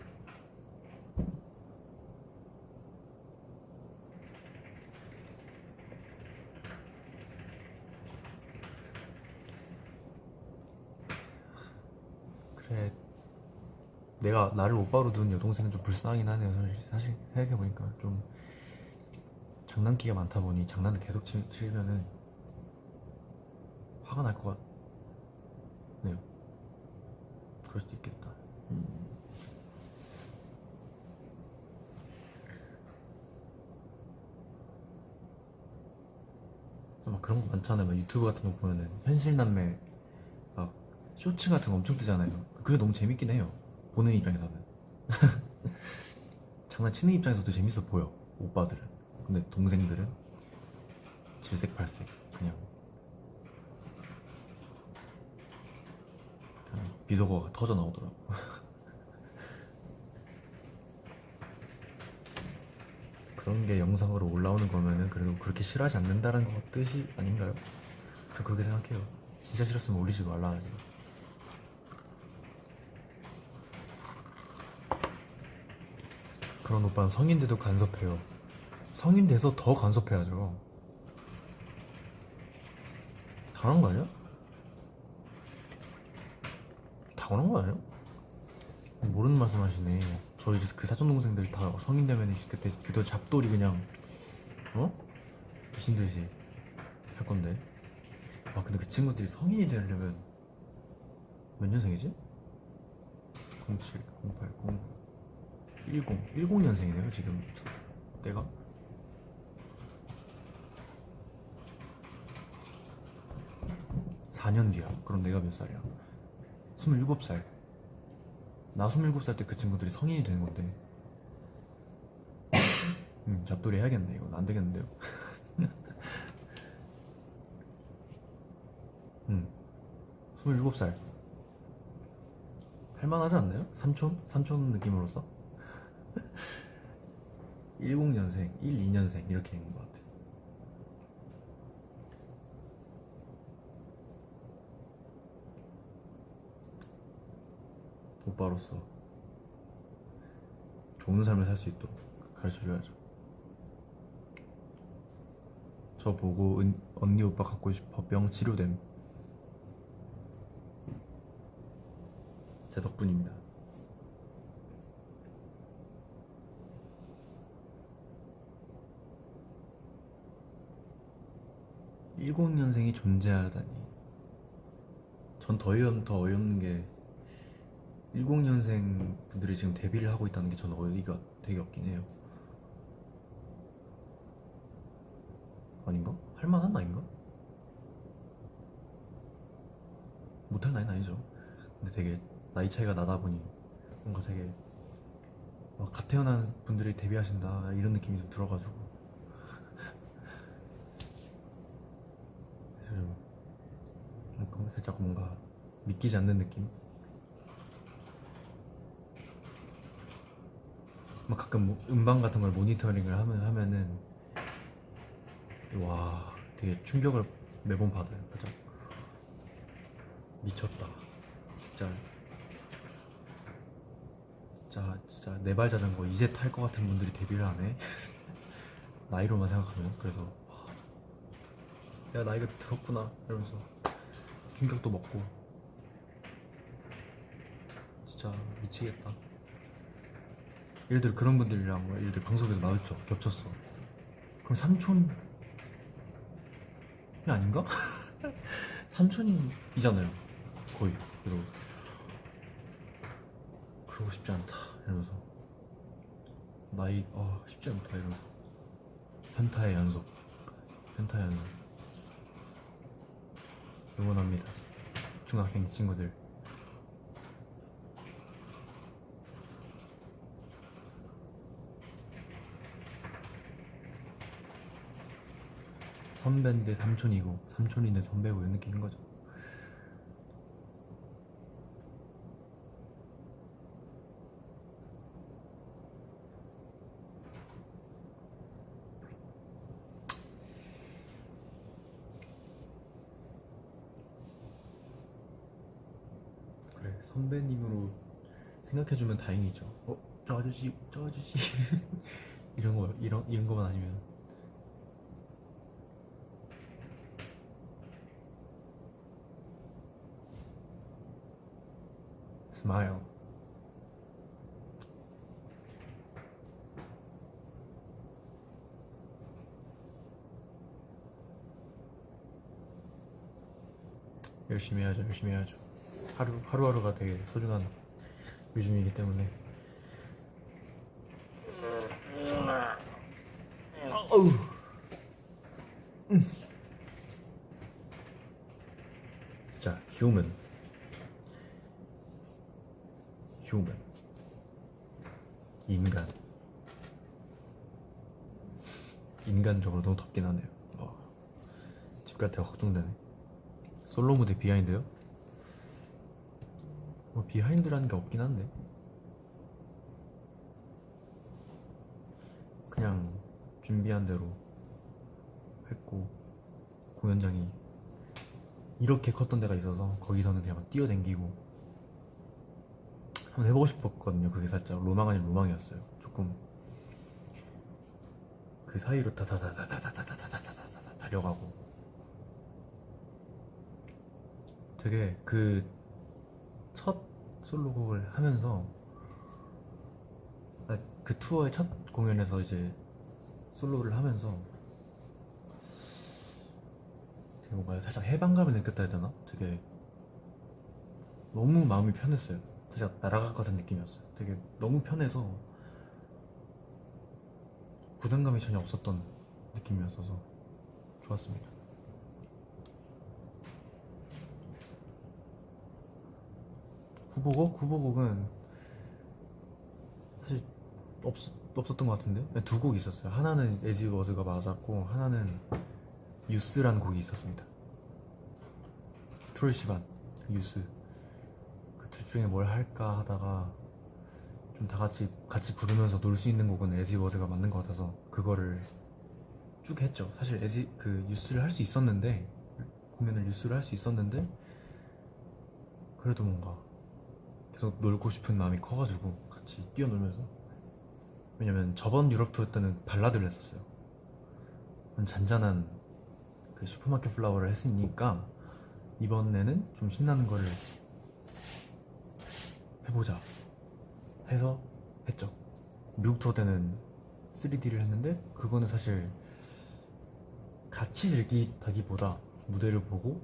내가 나를 오빠로 둔 여동생은 좀 불쌍하긴 하네요. 사실 생각해보니까 좀 장난기가 많다 보니 장난을 계속 치면은 화가 날 것 같네요. 그럴 수도 있겠다. 막 그런 거 많잖아요. 막 유튜브 같은 거 보면은 현실남매 막 쇼츠 같은 거 엄청 뜨잖아요. 그게 너무 재밌긴 해요. 보는 입장에서는. 장난치는 입장에서도 재밌어 보여, 오빠들은. 근데 동생들은 질색팔색 그냥 비속어가 터져 나오더라고. 그런 게 영상으로 올라오는 거면은 그래도 그렇게 싫어하지 않는다는 거 뜻이 아닌가요? 저 그렇게 생각해요. 진짜 싫었으면 올리지도 말라 하지. 그런 오빠는 성인 돼도 간섭해요. 성인 돼서 더 간섭해야죠. 당한 거 아니야? 당연한 거 아니야? 모르는 말씀 하시네. 저희 그 사촌 동생들 다 성인 되면 그때 그저 잡돌이 그냥 어? 미친 듯이 할 건데. 아 근데 그 친구들이 성인이 되려면 몇 년생이지? 07, 08, 09, 10년생이네요 지금 내가. 4년 뒤야. 그럼 내가 몇 살이야? 27살. 나 27살 때 그 친구들이 성인이 되는 건데. 잡돌이 해야겠네. 이거 안 되겠는데요? 27살 할만하지 않나요? 삼촌? 삼촌 느낌으로서? 10년생, 12년생 이렇게 있는 것 같아. 오빠로서 좋은 삶을 살 수 있도록 가르쳐줘야죠. 저 보고 언니 오빠 갖고 싶어 병 치료됨. 제 덕분입니다. (10년생이) 존재하다니. 전 더 어이없는 게 10년생 분들이 지금 데뷔를 하고 있다는 게 저는 어이가 되게 없긴 해요. 아닌가? 할만한 나이인가? 못할 나이는 아니죠. 근데 되게 나이 차이가 나다 보니 뭔가 되게 갓 태어난 분들이 데뷔하신다 이런 느낌이 좀 들어가지고 좀 살짝 뭔가 믿기지 않는 느낌? 막 가끔 음반 같은 걸 모니터링을 하면은 와 되게 충격을 매번 받아요. 그죠? 미쳤다. 진짜 네 발 자전거 이제 탈 것 같은 분들이 데뷔를 하네. 나이로만 생각하면. 그래서 와, 내가 나이가 들었구나 이러면서 충격도 먹고 진짜 미치겠다. 예를 들어 그런 분들이랑 예를 들어 방송에서 마주쳐 겹쳤어. 그럼 삼촌이 아닌가? 삼촌이잖아요 거의. 그래서 그러고 싶지 않다 이러면서 나이 쉽지 않다 이러면서 현타의 연속. 응원합니다 중학생 친구들. 선배인데 삼촌이고 삼촌인데 선배고 이런 느낌인 거죠. 그래 선배님으로 생각해주면 다행이죠. 저 아저씨 이런 거만 아니면. 스마일. 열심히 해야죠. 열심히 해야죠. 하루하루가 되게 소중한 요즘이기 때문에. 어우. 자, 휴먼. 인간. 인간적으로 너무 덥긴 하네요. 집 갈 때가 걱정되네. 솔로 무대 비하인드요? 뭐 비하인드라는 게 없긴 한데 그냥 준비한 대로 했고, 공연장이 이렇게 컸던 데가 있어서 거기서는 그냥 막 뛰어댕기고 한번 해보고 싶었거든요. 그게 살짝 로망 아닌 로망이었어요. 조금 그 사이로 다다다다다다다다다다다다 달려가고, 되게 그 첫 솔로곡을 하면서, 그 투어의 첫 공연에서 이제 솔로를 하면서 되게 뭔가 살짝 해방감을 느꼈다 해야 되나? 되게 너무 마음이 편했어요. 살짝 날아갈 것 같은 느낌이었어요. 되게 너무 편해서 부담감이 전혀 없었던 느낌이었어서 좋았습니다. 후보곡은 사실 없었던 것 같은데, 두 곡 있었어요. 하나는 As It Was가 맞았고, 하나는 유스라는 곡이 있었습니다. 트로이 시반, 유스. 그 둘 중에 뭘 할까 하다가 좀 다 같이 부르면서 놀 수 있는 곡은 As It Was가 맞는 것 같아서 그거를 쭉 했죠. 사실 그 유스를 할 수 있었는데, 공연을 유스를 할 수 있었는데, 그래도 뭔가 계속 놀고 싶은 마음이 커가지고 같이 뛰어놀면서. 왜냐면 저번 유럽 투어 때는 발라드를 했었어요. 잔잔한 그 슈퍼마켓 플라워를 했으니까 이번에는 좀 신나는 거를 해보자 해서 했죠. 미국 투어 때는 3D를 했는데, 그거는 사실 같이 즐기다기보다 무대를 보고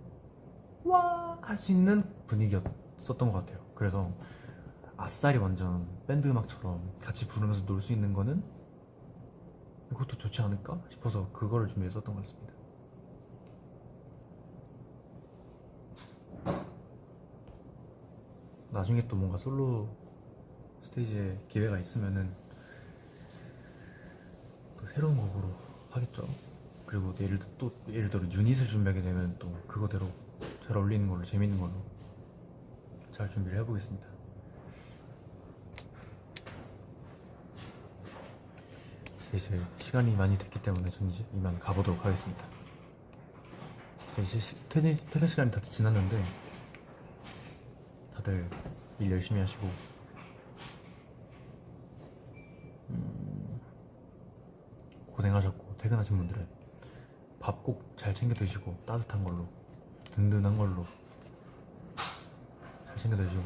와 할 수 있는 분위기였었던 것 같아요. 그래서 아싸리 완전 밴드 음악처럼 같이 부르면서 놀 수 있는 거는 이것도 좋지 않을까 싶어서 그거를 준비했었던 것 같습니다. 나중에 또 뭔가 솔로 스테이지에 기회가 있으면은 또 새로운 곡으로 하겠죠. 그리고 예를 들어 유닛을 준비하게 되면 또 그거대로 잘 어울리는 걸로, 재밌는 걸로 잘 준비를 해보겠습니다. 이제 시간이 많이 됐기 때문에 저는 이제 이만 가보도록 하겠습니다. 이제 퇴근 시간이 다 지났는데 다들 일 열심히 하시고 고생하셨고, 퇴근하신 분들은 밥 꼭 잘 챙겨 드시고, 따뜻한 걸로, 든든한 걸로 잘 챙겨 드시고,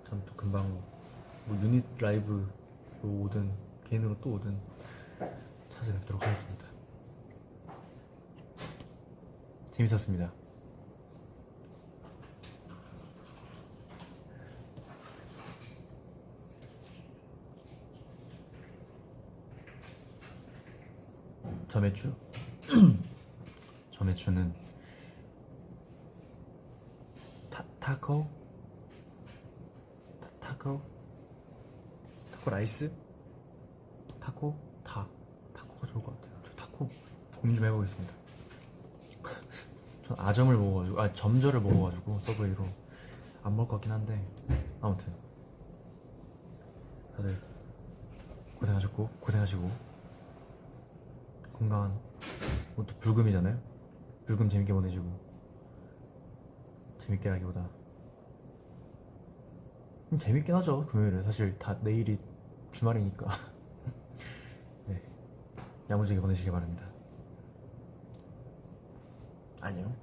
전 또 금방 뭐 유닛 라이브로 오든 개인으로 또 오든 찾아뵙도록 하겠습니다. 재밌었습니다. 점액추? 점액추는 타코 라이스? 타코가 좋을 것 같아요. 저 타코 고민 좀 해보겠습니다. 전 아점을 먹어가지고, 점저를 먹어가지고 서브웨이로 안 먹을 것 같긴 한데, 아무튼 다들 고생하시고 건강한, 또 불금이잖아요. 불금 재밌게 보내시고, 재밌게 하기보다 재밌긴 하죠. 금요일은 사실 다 내일이 주말이니까. 네, 야무지게 보내시기 바랍니다. 안녕.